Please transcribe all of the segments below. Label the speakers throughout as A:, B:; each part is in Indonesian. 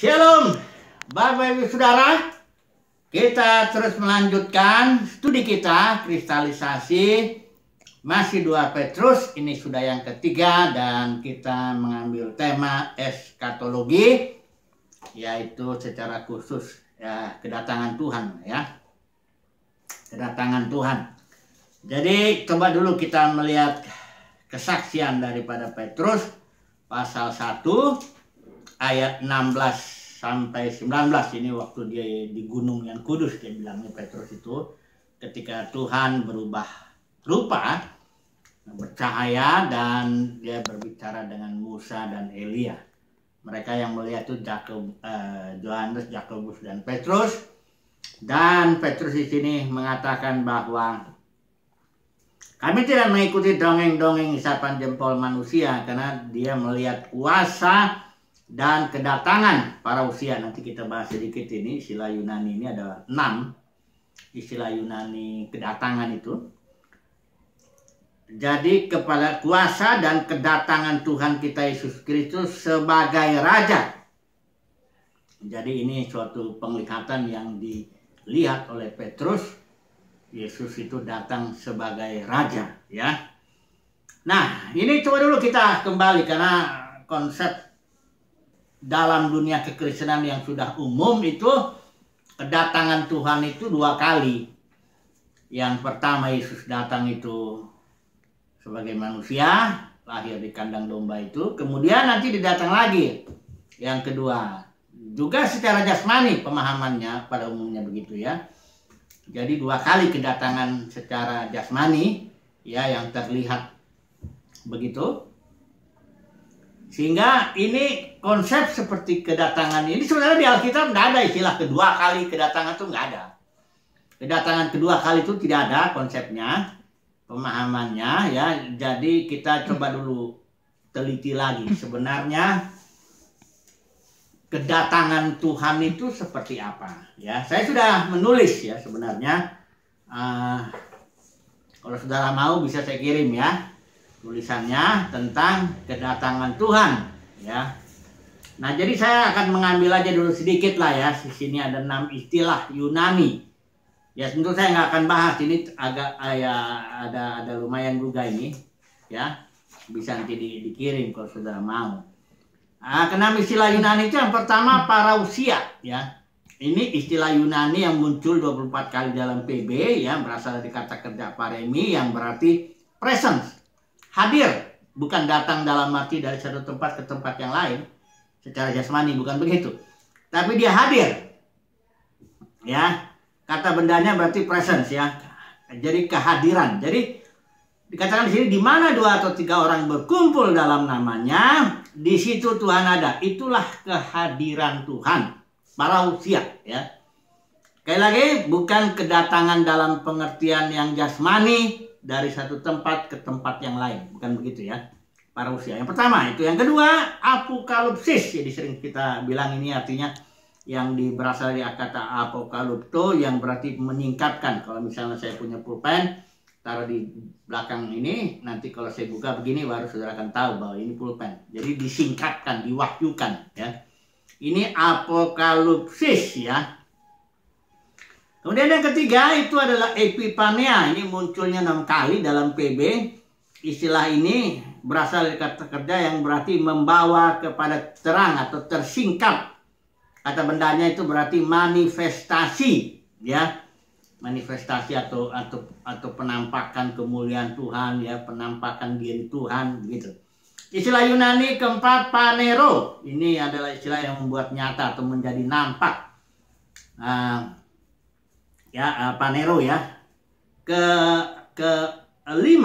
A: Shalom, Bapak Ibu Saudara. Kita terus melanjutkan studi kita kristalisasi. Masih 2 Petrus, ini sudah yang ketiga dan kita mengambil tema eskatologi, yaitu secara khusus ya kedatangan Tuhan ya. Kedatangan Tuhan. Jadi coba dulu kita melihat kesaksian daripada Petrus pasal 1 ayat 16 sampai 19. Ini waktu dia di gunung yang kudus, dia bilangnya Petrus itu, ketika Tuhan berubah rupa, bercahaya, dan dia berbicara dengan Musa dan Elia. Mereka yang melihat itu Yohanes, Yakobus, dan Petrus. Dan Petrus di sini mengatakan bahwa kami tidak mengikuti dongeng-dongeng isapan jempol manusia, karena dia melihat kuasa dan kedatangan para usia. Nanti kita bahas sedikit ini. Istilah Yunani ini ada 6 istilah Yunani kedatangan itu. Jadi kepada kuasa dan kedatangan Tuhan kita Yesus Kristus sebagai Raja. Jadi ini suatu penglihatan yang dilihat oleh Petrus. Yesus itu datang sebagai Raja ya. Nah ini coba dulu kita kembali, karena konsep dalam dunia kekristenan yang sudah umum itu kedatangan Tuhan itu 2 kali. Yang pertama Yesus datang itu sebagai manusia, lahir di kandang domba itu. Kemudian nanti didatang lagi. Yang kedua juga secara jasmani, pemahamannya pada umumnya begitu ya. Jadi 2 kali kedatangan secara jasmani ya yang terlihat begitu. Sehingga ini konsep seperti kedatangan ini sebenarnya di Alkitab tidak ada istilah kedua kali kedatangan, itu nggak ada. Kedatangan kedua kali itu tidak ada konsepnya, pemahamannya ya. Jadi kita coba dulu teliti lagi sebenarnya kedatangan Tuhan itu seperti apa ya. Saya sudah menulis ya sebenarnya. Kalau saudara mau bisa saya kirim ya tulisannya tentang kedatangan Tuhan ya. Nah jadi saya akan mengambil aja dulu sedikit lah ya. Di sini ada 6 istilah Yunani ya. Tentu saya nggak akan bahas ini, agak ya ada lumayan juga ini ya. Bisa nanti dikirim kalau saudara mau. Ke-6 istilah Yunani itu yang pertama parousia ya. Ini istilah Yunani yang muncul 24 kali dalam PB ya, berasal dari kata kerja paremi yang berarti presence, hadir, bukan datang dalam arti dari satu tempat ke tempat yang lain secara jasmani, bukan begitu, tapi dia hadir ya. Kata bendanya berarti presence ya, jadi kehadiran. Jadi dikatakan di sini, di mana 2 atau 3 orang berkumpul dalam namanya, di situ Tuhan ada. Itulah kehadiran Tuhan, parousia ya. Sekali lagi, bukan kedatangan dalam pengertian yang jasmani dari satu tempat ke tempat yang lain, bukan begitu ya. Parousia yang pertama itu. Yang kedua apokalipsis, jadi sering kita bilang ini artinya yang berasal dari kata apokalipto yang berarti meningkatkan. Kalau misalnya saya punya pulpen taruh di belakang ini, nanti kalau saya buka begini baru saudara akan tahu bahwa ini pulpen. Jadi disingkatkan, diwahyukan ya. Ini apokalipsis ya. Kemudian yang ketiga itu adalah epipania. Ini munculnya 6 kali dalam PB. Istilah ini berasal dari kata kerja yang berarti membawa kepada terang atau tersingkap. Kata bendanya itu berarti manifestasi ya. Manifestasi atau penampakan kemuliaan Tuhan ya, penampakan diri Tuhan begitu. Istilah Yunani keempat panero. Ini adalah istilah yang membuat nyata atau menjadi nampak. Panero ya. Ke-5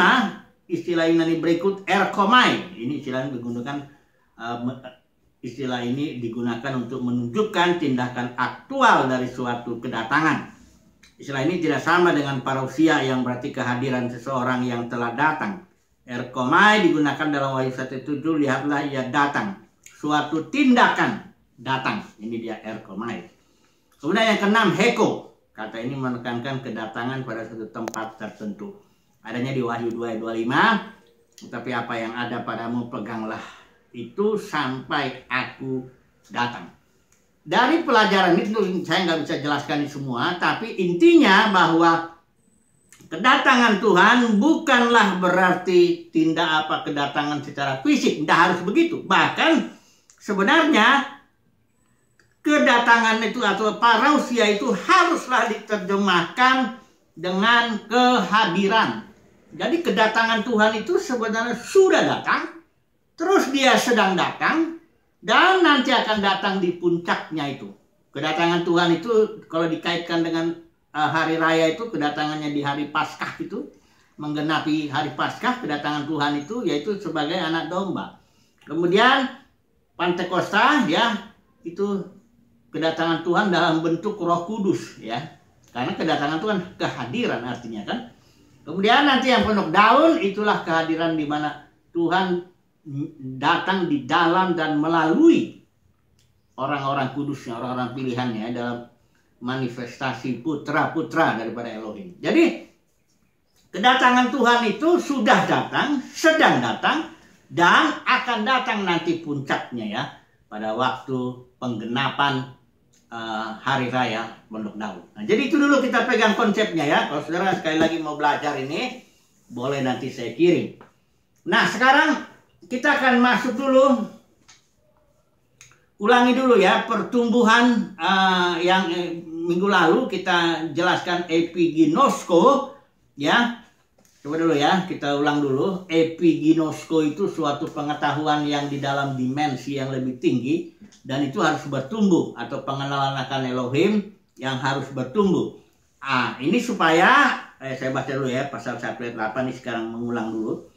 A: istilah Yunani berikut erkomai. Ini istilah yang digunakan istilah ini digunakan untuk menunjukkan tindakan aktual dari suatu kedatangan. Istilah ini tidak sama dengan parousia yang berarti kehadiran seseorang yang telah datang. Erkomai digunakan dalam Wahyu 1:7, lihatlah ia datang. Suatu tindakan datang. Ini dia erkomai. Kemudian yang ke-6 heko. Kata ini menekankan kedatangan pada suatu tempat tertentu. Adanya di Wahyu 2:25. Tetapi apa yang ada padamu peganglah itu sampai aku datang. dari pelajaran itu saya nggak bisa jelaskan ini semua, tapi intinya bahwa kedatangan Tuhan bukanlah berarti kedatangan secara fisik, tidak harus begitu. Bahkan sebenarnya kedatangan itu atau parousia itu haruslah diterjemahkan dengan kehadiran. Jadi kedatangan Tuhan itu sebenarnya sudah datang, terus dia sedang datang, dan nanti akan datang di puncaknya itu. Kedatangan Tuhan itu kalau dikaitkan dengan hari raya itu, kedatangannya di hari Paskah itu, menggenapi hari Paskah, kedatangan Tuhan itu yaitu sebagai anak domba. Kemudian Pantekosta ya, itu kedatangan Tuhan dalam bentuk Roh Kudus ya. Karena kedatangan Tuhan kehadiran artinya kan. Kemudian nanti yang penuh daun itulah kehadiran di mana Tuhan datang di dalam dan melalui orang-orang kudusnya, orang-orang pilihannya dalam manifestasi putra-putra daripada Elohim. Jadi kedatangan Tuhan itu sudah datang, sedang datang, dan akan datang nanti puncaknya ya pada waktu penggenapan hari raya Pondok Daun. Nah, jadi itu dulu kita pegang konsepnya ya. Kalau saudara sekali lagi mau belajar ini, boleh nanti saya kirim. Nah sekarang kita akan masuk dulu, ulangi dulu ya pertumbuhan yang minggu lalu kita jelaskan epiginosko ya. Coba dulu ya, kita ulang dulu. Epiginosko itu suatu pengetahuan yang di dalam dimensi yang lebih tinggi dan itu harus bertumbuh, atau pengenalan akan Elohim yang harus bertumbuh. Ini supaya saya baca dulu ya pasal 1 ayat 8 ini sekarang mengulang dulu.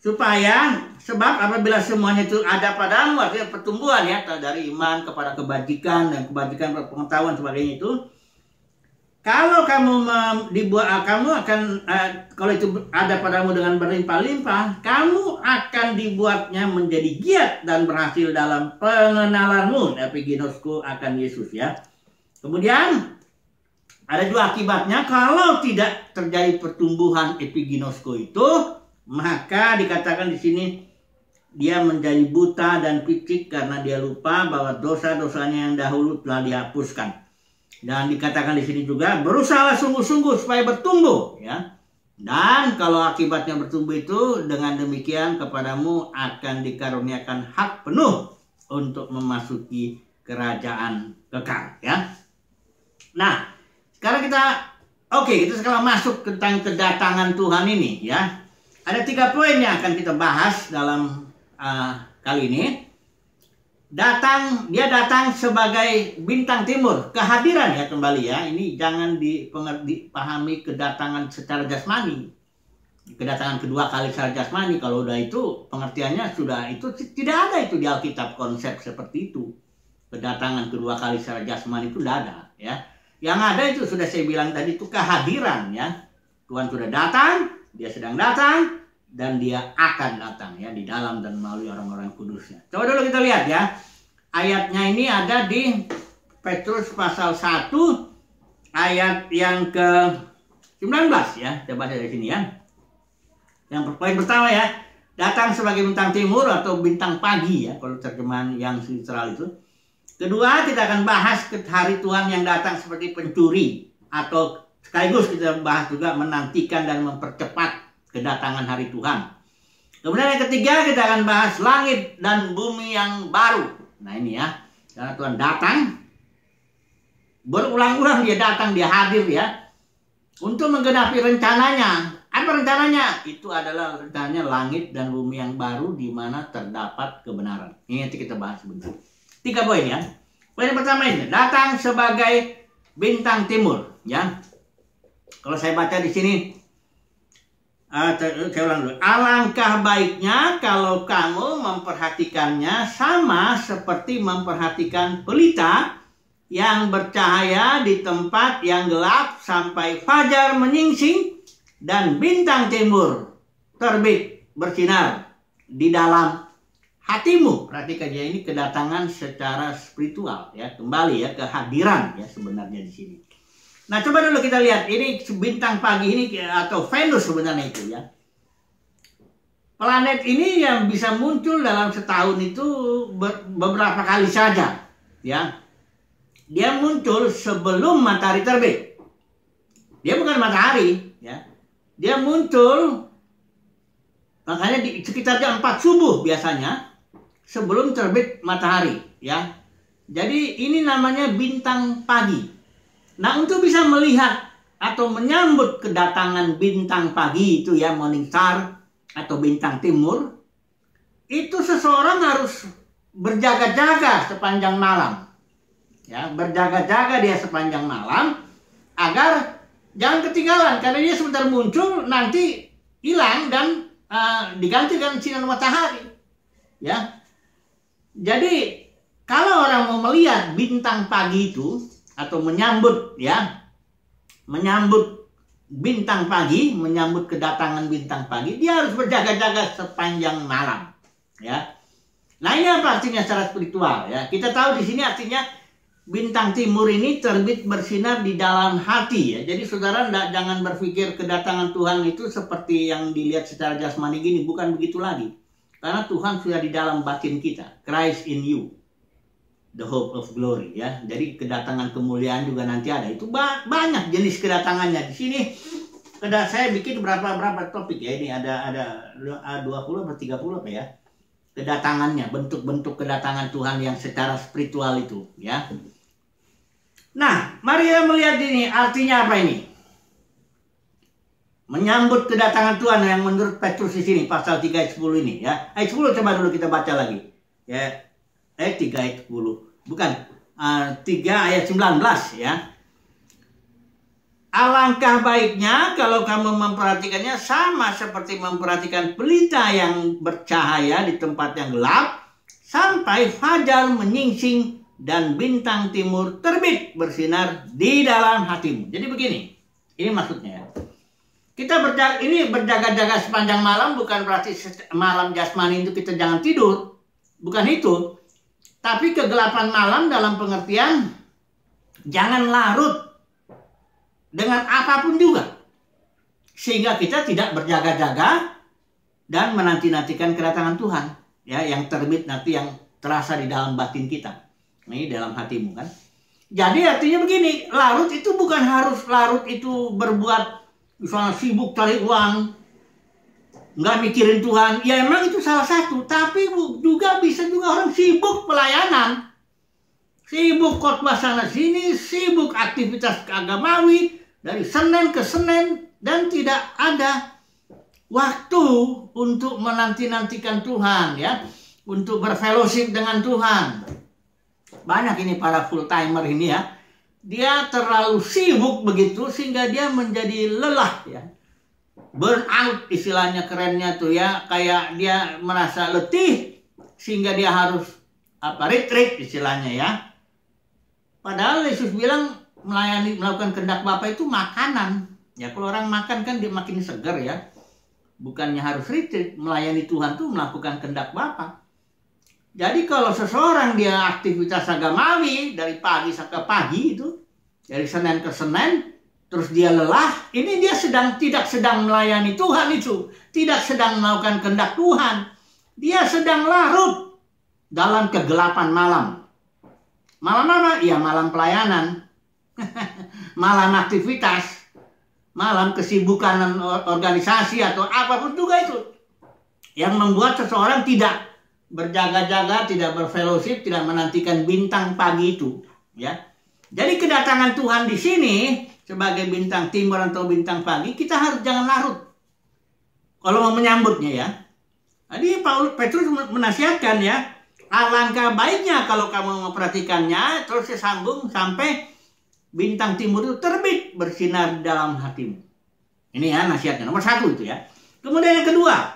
A: Supaya sebab apabila semuanya itu ada padamu, artinya pertumbuhan ya, dari iman kepada kebajikan dan kebajikan pengetahuan sebagainya itu. Kalau kamu kamu akan kalau itu ada padamu dengan berlimpah-limpah, kamu akan dibuatnya menjadi giat dan berhasil dalam pengenalanmu, epiginosko akan Yesus ya. Kemudian ada dua akibatnya kalau tidak terjadi pertumbuhan epiginosko itu, maka dikatakan di sini dia menjadi buta dan picik karena dia lupa bahwa dosa-dosanya yang dahulu telah dihapuskan. Dan dikatakan di sini juga berusahalah sungguh-sungguh supaya bertumbuh ya. Dan kalau akibatnya bertumbuh itu, dengan demikian kepadamu akan dikaruniakan hak penuh untuk memasuki kerajaan kekal ya. Nah, sekarang kita sekarang masuk tentang kedatangan Tuhan ini ya. Ada 3 poin yang akan kita bahas dalam kali ini. Dia datang sebagai bintang timur, kehadiran ya kembali ya. Ini jangan dipahami kedatangan secara jasmani. Kedatangan kedua kali secara jasmani, kalau udah itu pengertiannya sudah itu tidak ada itu di Alkitab konsep seperti itu. Kedatangan kedua kali secara jasmani itu tidak ada ya. Yang ada itu sudah saya bilang tadi itu kehadiran ya. Tuhan sudah datang, dia sedang datang, dan dia akan datang ya di dalam dan melalui orang-orang kudusnya. Coba dulu kita lihat ya. Ayatnya ini ada di Petrus pasal 1 ayat yang ke-19 ya. Kita baca dari sini ya. Yang poin pertama ya, datang sebagai bintang timur atau bintang pagi ya kalau terjemahan yang literal itu. Kedua, kita akan bahas hari Tuhan yang datang seperti pencuri, atau sekaligus kita bahas juga menantikan dan mempercepat kedatangan hari Tuhan. Kemudian yang ketiga kita akan bahas langit dan bumi yang baru. Nah ini ya, karena Tuhan datang, berulang-ulang dia datang, dia hadir ya, untuk menggenapi rencananya. Apa rencananya? Itu adalah rencananya langit dan bumi yang baru di mana terdapat kebenaran. Ini nanti kita bahas sebentar. 3 poin ya. Poin yang pertama ini, datang sebagai bintang timur ya. Kalau saya baca di sini, saya ulang dulu. Alangkah baiknya kalau kamu memperhatikannya sama seperti memperhatikan pelita yang bercahaya di tempat yang gelap sampai fajar menyingsing dan bintang timur terbit bersinar di dalam hatimu. Perhatikan ya, ini kedatangan secara spiritual ya, kembali ya kehadiran ya sebenarnya di sini. Nah coba dulu kita lihat, ini bintang pagi ini atau Venus sebenarnya itu ya. Planet ini yang bisa muncul dalam setahun itu beberapa kali saja ya. dia muncul sebelum matahari terbit. Dia bukan matahari, ya. Dia muncul makanya di sekitar jam 4 subuh biasanya sebelum terbit matahari, ya. Jadi ini namanya bintang pagi. Nah, untuk bisa melihat atau menyambut kedatangan bintang pagi itu ya, morning star atau bintang timur, itu seseorang harus berjaga-jaga sepanjang malam. Ya, berjaga-jaga dia sepanjang malam agar jangan ketinggalan, karena dia sebentar muncul nanti hilang dan diganti dengan sinar matahari. Ya. Jadi kalau orang mau melihat bintang pagi itu atau menyambut bintang pagi, menyambut kedatangan bintang pagi, dia harus berjaga-jaga sepanjang malam, ya. Nah, ini apa artinya secara spiritual, ya? Kita tahu di sini artinya bintang timur ini terbit bersinar di dalam hati, ya. Jadi saudara jangan berpikir kedatangan Tuhan itu seperti yang dilihat secara jasmani gini, bukan begitu lagi. Karena Tuhan sudah di dalam batin kita, Christ in you, the hope of glory, ya. Jadi kedatangan kemuliaan juga nanti ada. Itu banyak jenis kedatangannya. Di sini saya bikin berapa topik ya. Ini ada 20 atau 30 apa ya? Kedatangannya, bentuk-bentuk kedatangan Tuhan yang secara spiritual itu, ya. Nah, mari kita melihat ini artinya apa ini? Menyambut kedatangan Tuhan yang menurut Petrus di sini pasal 3 ayat 10 ini, ya. Ayat 10 coba dulu kita baca lagi. Ya. 3 ayat 10. Bukan 3 ayat 19, ya. Alangkah baiknya kalau kamu memperhatikannya sama seperti memperhatikan pelita yang bercahaya di tempat yang gelap sampai fajar menyingsing dan bintang timur terbit bersinar di dalam hatimu. Jadi begini, ini maksudnya, ya. Kita berjaga-jaga sepanjang malam bukan berarti malam jasmani itu kita jangan tidur, bukan itu. Tapi kegelapan malam dalam pengertian jangan larut dengan apapun juga, sehingga kita tidak berjaga-jaga dan menanti-nantikan kedatangan Tuhan, ya, yang terbit nanti, yang terasa di dalam batin kita, ini dalam hatimu, kan. Jadi artinya begini, larut itu bukan harus larut itu berbuat misalnya sibuk cari uang, nggak mikirin Tuhan. Ya emang itu salah satu, tapi juga bisa juga orang sibuk pelayanan, sibuk khotbah sana sini, sibuk aktivitas keagamawi dari Senin ke Senin, dan tidak ada waktu untuk menanti-nantikan Tuhan, ya, untuk berfellowship dengan Tuhan. Banyak ini para full timer ini, ya, dia terlalu sibuk begitu sehingga dia menjadi lelah, ya, burn out istilahnya kerennya tuh, ya, kayak dia merasa letih sehingga dia harus retreat istilahnya, ya. Padahal Yesus bilang melakukan kehendak Bapa itu makanan. Ya, kalau orang makan kan dia makin segar, ya. Bukannya harus retreat, melayani Tuhan tuh melakukan kehendak Bapa. Jadi kalau seseorang dia aktivitas agamawi dari pagi sampai pagi itu, dari Senin ke Senin, terus dia lelah, ini dia tidak sedang melayani Tuhan itu, tidak sedang melakukan kehendak Tuhan. Dia sedang larut dalam kegelapan malam. Malam apa? Ya, malam pelayanan. Malam aktivitas, malam kesibukan organisasi atau apapun juga itu, yang membuat seseorang tidak berjaga-jaga, tidak berfellowship, tidak menantikan bintang pagi itu, ya. Jadi kedatangan Tuhan di sini sebagai bintang timur atau bintang pagi, kita harus jangan larut kalau mau menyambutnya, ya. Jadi Petrus menasihatkan, ya, alangkah baiknya kalau kamu memperhatikannya, terus sambung sampai bintang timur itu terbit bersinar dalam hatimu. Ini, ya, nasihatnya nomor 1 itu, ya. Kemudian yang kedua,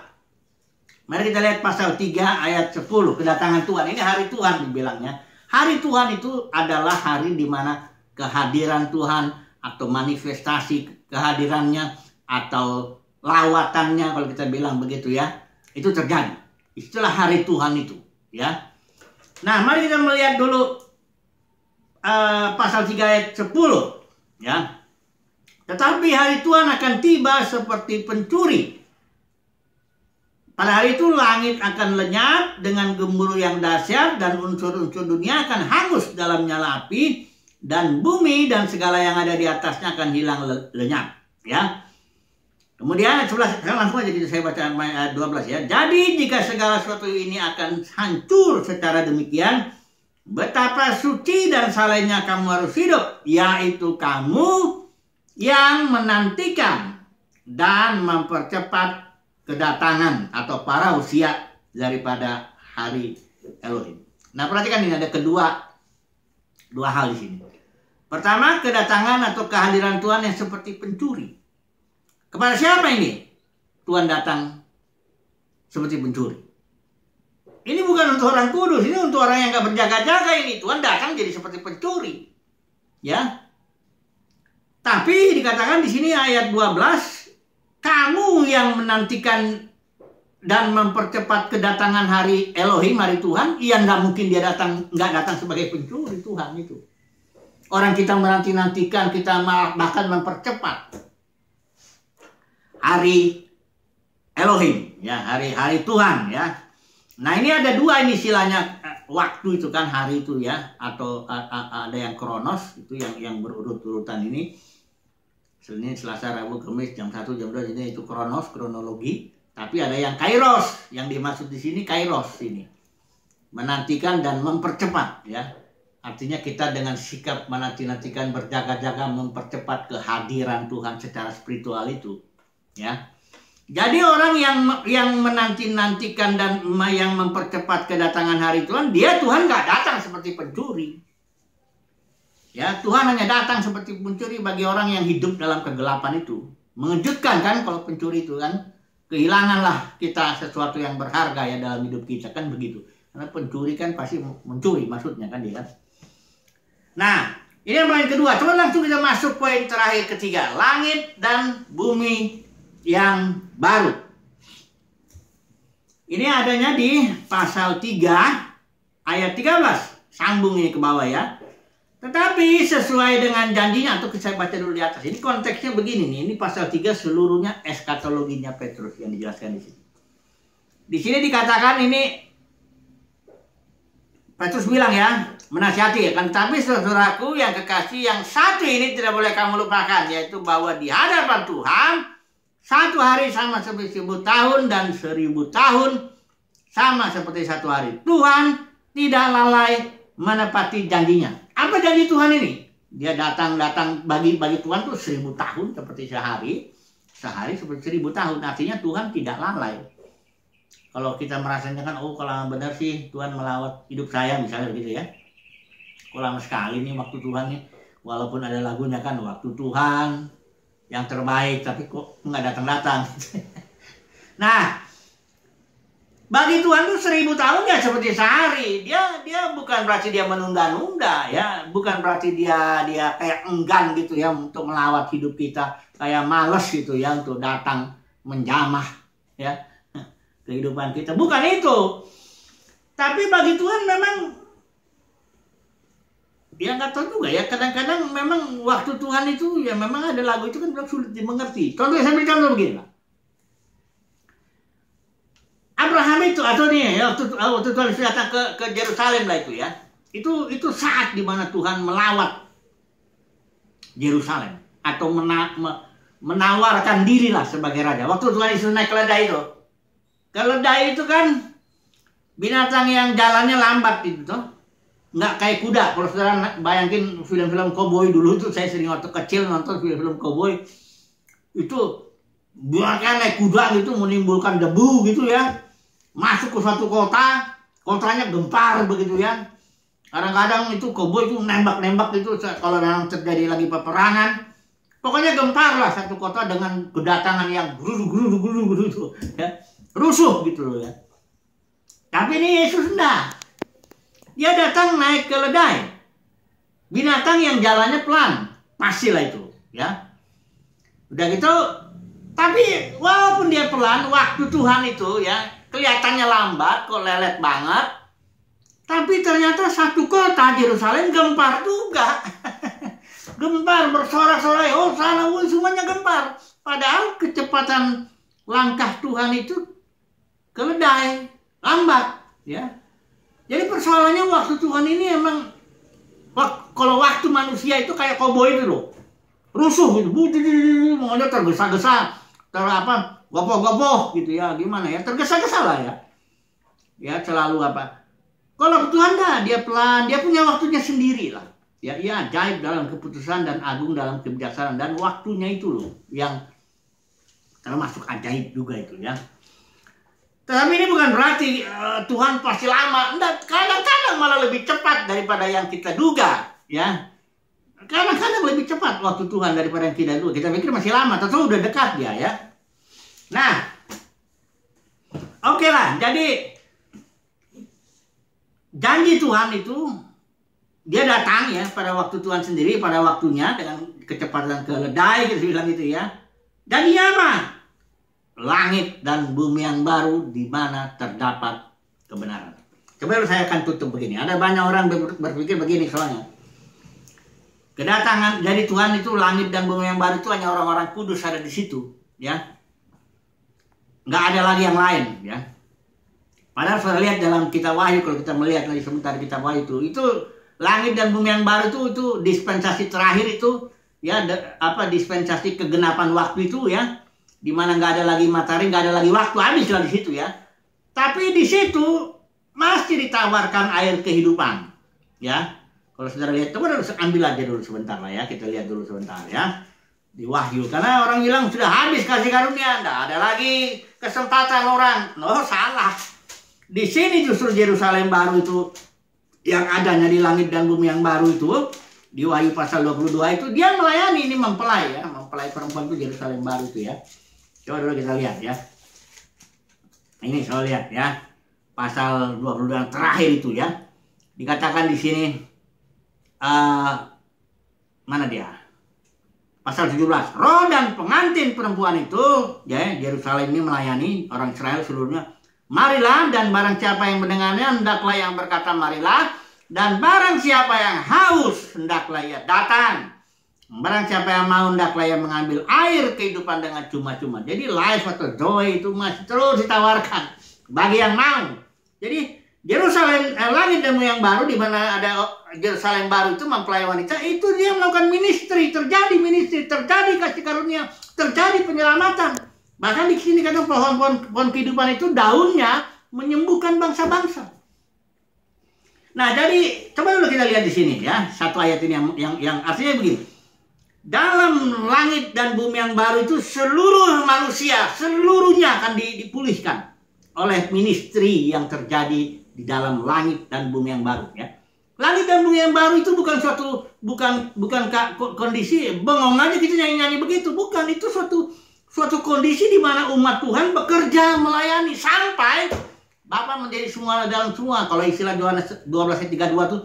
A: mari kita lihat pasal 3 ayat 10, kedatangan Tuhan. Ini hari Tuhan dibilangnya. Hari Tuhan itu adalah hari di mana kehadiran Tuhan atau manifestasi kehadirannya atau lawatannya, kalau kita bilang begitu, ya, itu terjadi. Istilah hari Tuhan itu, ya. Nah, mari kita melihat dulu pasal 3 ayat 10, ya. Tetapi hari Tuhan akan tiba seperti pencuri. Pada hari itu langit akan lenyap dengan gemuruh yang dahsyat dan unsur-unsur dunia akan hangus dalam nyala api dan bumi dan segala yang ada di atasnya akan hilang lenyap, ya. Kemudian ayat 11, langsung aja saya baca ayat 12 ya. Jadi jika segala sesuatu ini akan hancur secara demikian, betapa suci dan salehnya kamu harus hidup, yaitu kamu yang menantikan dan mempercepat kedatangan atau parousia daripada hari Elohim. Nah, perhatikan ini ada dua hal di sini. Pertama, kedatangan atau kehadiran Tuhan yang seperti pencuri. Kepada siapa ini Tuhan datang seperti pencuri? Ini bukan untuk orang kudus, ini untuk orang yang gak berjaga-jaga ini. Tuhan datang jadi seperti pencuri. Ya. Tapi dikatakan di sini ayat 12, kamu yang menantikan dan mempercepat kedatangan hari Elohim, hari Tuhan, nggak mungkin dia nggak datang sebagai pencuri. Tuhan itu. Orang kita menanti-nantikan, kita bahkan mempercepat hari Elohim, ya, hari Tuhan, ya. Nah, ini ada dua ini istilahnya waktu itu kan, hari itu ya, atau ada yang kronos itu yang berurut-urutan ini. Senin, Selasa, Rabu, Kamis, jam 1, jam 2 ini itu kronologi. Tapi ada yang kairos, yang dimaksud di sini kairos ini. Menantikan dan mempercepat, ya. Artinya kita dengan sikap menanti-nantikan, berjaga-jaga, mempercepat kehadiran Tuhan secara spiritual itu. Ya, jadi orang yang menanti-nantikan dan yang mempercepat kedatangan hari Tuhan, Tuhan nggak datang seperti pencuri. Ya, Tuhan hanya datang seperti pencuri bagi orang yang hidup dalam kegelapan itu. Mengejutkan kan kalau pencuri itu kan, kehilanganlah kita sesuatu yang berharga ya dalam hidup kita kan begitu. Karena pencuri kan pasti mencuri maksudnya kan dia kan. Nah, ini yang poin kedua. Coba langsung kita masuk poin terakhir ketiga, langit dan bumi yang baru. Ini adanya di pasal 3 ayat 13. Sambung ini ke bawah ya. Tetapi sesuai dengan janjinya, atau saya baca dulu di atas. Ini konteksnya begini nih. Ini pasal 3 seluruhnya eskatologinya Petrus yang dijelaskan di sini. Di sini dikatakan ini Petrus bilang ya, menasihati ya kan, tapi saudaraku yang kekasih, yang satu ini tidak boleh kamu lupakan, yaitu bahwa di hadapan Tuhan satu hari sama seperti 1000 tahun dan 1000 tahun sama seperti satu hari. Tuhan tidak lalai menepati janjinya. Apa janji Tuhan ini? Dia datang bagi Tuhan tuh 1000 tahun seperti sehari. Sehari seperti 1000 tahun. Artinya Tuhan tidak lalai. Kalau kita merasanya kan, oh kalau benar sih Tuhan melawat hidup saya misalnya begitu ya. Kok lama sekali nih waktu Tuhan nih. Walaupun ada lagunya kan, waktu Tuhan yang terbaik, tapi kok nggak datang-datang. Nah, bagi Tuhan tuh 1000 tahun ya seperti sehari. Dia bukan berarti dia menunda-nunda ya, bukan berarti dia kayak enggan gitu ya untuk melawat hidup kita, kayak males gitu ya untuk datang menjamah ya kehidupan kita. Bukan itu. Tapi bagi Tuhan memang ya nggak tahu juga ya, kadang-kadang memang waktu Tuhan itu ya memang ada lagu itu kan sulit dimengerti. Contoh saya beri contoh begini Pak. Abraham itu atau nih ya, waktu Tuhan datang ke Yerusalem lah itu ya. Itu saat dimana Tuhan melawat Yerusalem atau menawarkan diri lah sebagai raja. Waktu Tuhan Yesus naik keledai itu. Keledai itu kan binatang yang jalannya lambat itu tuh. Nggak kayak kuda. Kalau saudara bayangin film-film koboi dulu tuh, saya sering waktu kecil nonton film-film koboi itu, bahkan naik kuda gitu menimbulkan debu gitu ya, masuk ke suatu kota, kotanya gempar begitu ya. Kadang-kadang itu koboi itu nembak-nembak itu kalau memang terjadi lagi peperangan, pokoknya gempar lah satu kota dengan kedatangan yang guru itu ya, rusuh gitu loh ya. Tapi ini Yesus enggak. Dia datang naik keledai. Binatang yang jalannya pelan. Pastilah itu. Ya. Udah gitu. Tapi walaupun dia pelan, waktu Tuhan itu ya kelihatannya lambat, kok lelet banget. Tapi ternyata satu kota Yerusalem gempar juga. Gempar, bersorak-sorai. Oh sana, semuanya gempar. Padahal kecepatan langkah Tuhan itu keledai. Lambat. Ya. Jadi persoalannya waktu Tuhan ini emang kalau waktu manusia itu kayak koboi itu loh. Rusuh gitu, maunya tergesa-gesa, gopoh-gopoh gitu ya, gimana ya, tergesa-gesa lah ya. Ya selalu apa. Kalau Tuhan dia pelan, dia punya waktunya sendiri lah. Ya, ia ajaib dalam keputusan dan agung dalam kebijaksanaan, dan waktunya itu loh yang termasuk ajaib juga itu ya. Tapi ini bukan berarti Tuhan pasti lama. Enggak, kadang-kadang malah lebih cepat daripada yang kita duga ya. Kadang-kadang lebih cepat waktu Tuhan daripada yang kita duga. Kita pikir masih lama, tentu udah dekat dia ya. Nah, oke lah, jadi janji Tuhan itu dia datang ya pada waktu Tuhan sendiri, pada waktunya dengan kecepatan keledai gitu bilang gitu ya. Dan ia apa? Langit dan bumi yang baru di mana terdapat kebenaran. Coba saya akan tutup begini. Ada banyak orang berpikir begini soalnya. Kedatangan dari Tuhan itu, langit dan bumi yang baru itu hanya orang-orang kudus ada di situ ya. Nggak ada lagi yang lain ya. Padahal saya lihat dalam kitab Wahyu, kalau kita melihat lagi sebentar kitab Wahyu itu langit dan bumi yang baru itu dispensasi terakhir itu ya, dispensasi kegenapan waktu itu ya, di mana nggak ada lagi matahari, nggak ada lagi waktu, habislah di situ ya. Tapi di situ masih ditawarkan air kehidupan ya. Kalau saudara lihat, coba ambil aja dulu sebentar lah ya, kita lihat dulu sebentar ya di Wahyu, karena orang bilang sudah habis kasih karunia, nggak ada lagi kesempatan orang. No, salah. Di sini justru Yerusalem baru itu yang adanya di langit dan bumi yang baru itu, di Wahyu pasal 22 itu dia melayani, ini mempelai ya, mempelai perempuan itu Yerusalem baru itu ya. Coba dulu kita lihat ya. Ini saya lihat ya, pasal 22 yang terakhir itu ya. Dikatakan di sini mana dia? Pasal 17. Roh dan pengantin perempuan itu ya, Yerusalem ini melayani orang Israel seluruhnya. Marilah, dan barang siapa yang mendengarnya hendaklah yang berkata marilah, dan barang siapa yang haus hendaklah ia datang. Barang siapa yang mau hendaklah ia mengambil air kehidupan dengan cuma-cuma. Jadi life atau joy itu masih terus ditawarkan bagi yang mau. Jadi Yerusalem langit dan bumi yang baru, di mana ada Yerusalem baru itu mempelai wanita, itu dia melakukan ministry, terjadi kasih karunia, terjadi penyelamatan. Bahkan di sini kadang pohon kehidupan itu daunnya menyembuhkan bangsa-bangsa. Nah, jadi coba dulu kita lihat di sini ya, satu ayat ini yang artinya begini. Dalam langit dan bumi yang baru itu seluruh manusia, seluruhnya akan dipulihkan oleh ministry yang terjadi di dalam langit dan bumi yang baru ya. Langit dan bumi yang baru itu bukan kondisi bengong aja kita nyanyi-nyanyi begitu, bukan. Itu suatu kondisi di mana umat Tuhan bekerja melayani sampai Bapa menjadi semua dalam semua. Kalau istilah Yohanes 12 ayat 32 tuh,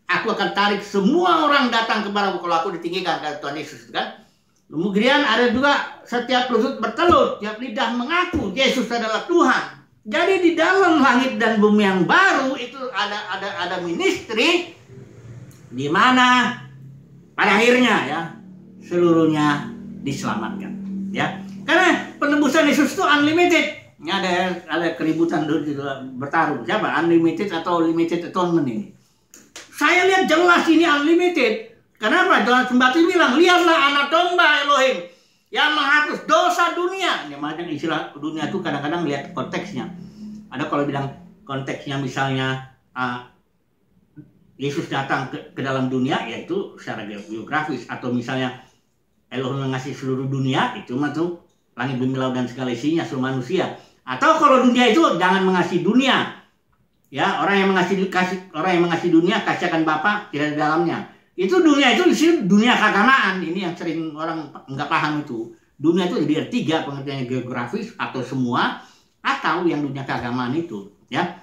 A: aku akan tarik semua orang datang kepadaku kalau aku ditinggikan, kata Tuhan Yesus kan. Kemudian ada juga setiap lutut bertelut, tiap lidah mengaku Yesus adalah Tuhan. Jadi di dalam langit dan bumi yang baru itu ada ministry di mana pada akhirnya ya seluruhnya diselamatkan ya. Karena penebusan Yesus itu unlimited. Ini ada keributan dulu bertaruh. Siapa? Unlimited atau limited atonement ini? Saya lihat jelas ini unlimited. Kenapa? Johannes Pembaptis bilang, lihatlah anak domba Elohim yang menghapus dosa dunia. Ini macam istilah dunia itu kadang-kadang lihat konteksnya. Ada kalau bilang konteksnya misalnya Yesus datang ke dalam dunia, yaitu secara geografis. Atau misalnya Elohim mengasihi seluruh dunia, itu tuh langit bumi laut dan segala isinya seluruh manusia. Atau kalau dunia itu jangan mengasihi dunia. Ya, orang yang mengasihi dunia kasih akan Bapa tidak di dalamnya. Itu dunia itu di sini dunia keagamaan. Ini yang sering orang nggak paham itu. Dunia itu jadi tiga pengertiannya, geografis atau semua, atau yang dunia keagamaan itu, ya.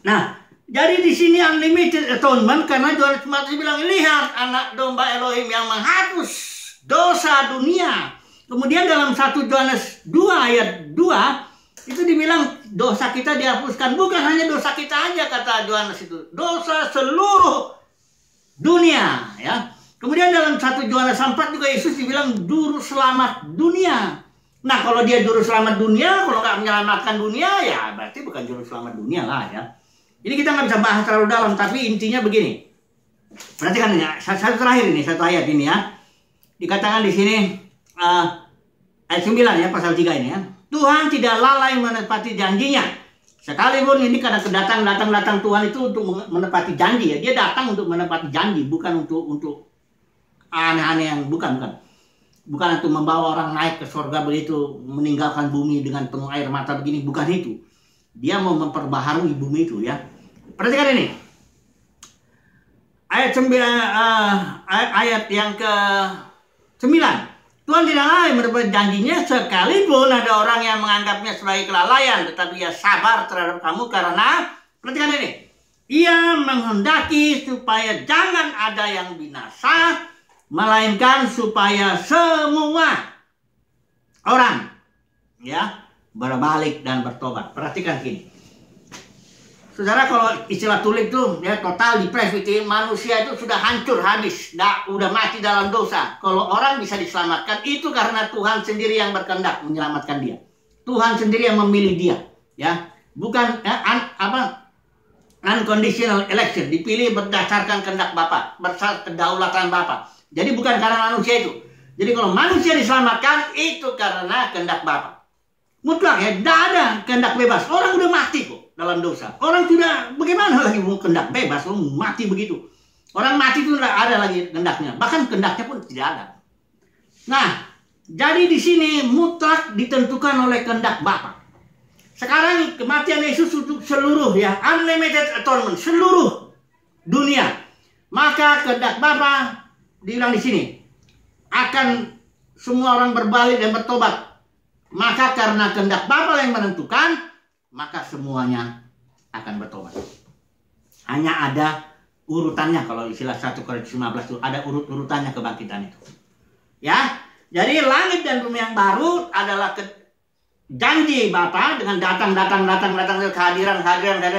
A: Nah, jadi di sini unlimited atonement karena Yohanes Pembaptis bilang, lihat anak domba Elohim yang menghapus dosa dunia. Kemudian dalam 1 Yohanes 2 ayat 2 itu dibilang dosa kita dihapuskan. Bukan hanya dosa kita aja, kata Yohanes itu, dosa seluruh dunia ya. Kemudian dalam 1 Yohanes 4 juga Yesus dibilang juru selamat dunia. Nah, kalau dia juru selamat dunia, kalau nggak menyelamatkan dunia, ya berarti bukan juru selamat dunia lah ya. Ini kita nggak bisa bahas terlalu dalam, tapi intinya begini. Perhatikan ini, satu terakhir ini, satu ayat ini ya. Dikatakan di sini ayat 9 ya, pasal 3 ini ya. Tuhan tidak lalai menepati janjinya. Sekalipun ini karena datang Tuhan itu untuk menepati janji ya. Dia datang untuk menepati janji, bukan untuk aneh-aneh yang bukan. Bukan untuk membawa orang naik ke surga begitu, meninggalkan bumi dengan penuh air mata begini, bukan itu. Dia mau memperbaharui bumi itu ya. Perhatikan ini. Ayat yang ke-9. Tuhan tidak lalai menepati janjinya sekalipun ada orang yang menganggapnya sebagai kelalaian, tetapi ia sabar terhadap kamu karena, perhatikan ini, ia menghendaki supaya jangan ada yang binasa, melainkan supaya semua orang ya berbalik dan bertobat. Perhatikan gini. Saudara, kalau istilah tulik itu ya total depravity, manusia itu sudah hancur habis, udah mati dalam dosa. Kalau orang bisa diselamatkan itu karena Tuhan sendiri yang berkehendak menyelamatkan dia. Tuhan sendiri yang memilih dia, ya. Bukan unconditional election, dipilih berdasarkan kehendak Bapa, berdasarkan kedaulatan Bapa. Jadi bukan karena manusia itu. Jadi kalau manusia diselamatkan itu karena kehendak Bapa. Mutlak ya, tidak ada kehendak bebas. Orang udah mati kok dalam dosa. Orang sudah, bagaimana lagi mau kehendak bebas? Orang mati begitu. Orang mati itu tidak ada lagi kehendaknya. Bahkan kehendaknya pun tidak ada. Nah, jadi di sini mutlak ditentukan oleh kehendak Bapa. Sekarang kematian Yesus untuk seluruh ya, unlimited atonement, seluruh dunia. Maka kehendak Bapa dibilang di sini akan semua orang berbalik dan bertobat. Maka karena kehendak Bapa yang menentukan, maka semuanya akan bertobat. Hanya ada urutannya, kalau istilah 1 Korintus 15 itu ada urut-urutannya kebangkitan itu. Ya, jadi langit dan bumi yang baru adalah janji Bapa dengan datang kehadiran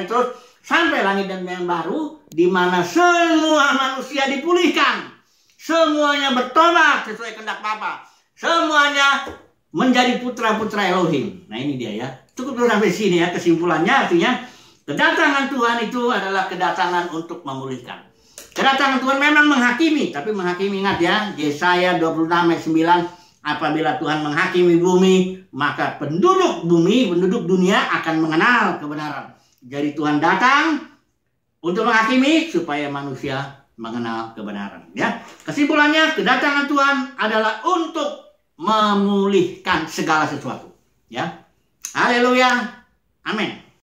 A: terus sampai langit dan bumi yang baru di mana semua manusia dipulihkan. Semuanya bertobat sesuai kehendak Bapa. Semuanya menjadi putra-putra Elohim. Nah ini dia ya. Cukup dulu sampai sini ya kesimpulannya. Artinya kedatangan Tuhan itu adalah kedatangan untuk memulihkan. Kedatangan Tuhan memang menghakimi. Tapi menghakimi, ingat ya, Yesaya 26 ayat 9. Apabila Tuhan menghakimi bumi, maka penduduk bumi, penduduk dunia akan mengenal kebenaran. Jadi Tuhan datang untuk menghakimi supaya manusia mengenal kebenaran. Ya, kesimpulannya kedatangan Tuhan adalah untuk memulihkan segala sesuatu. Ya, haleluya, amin.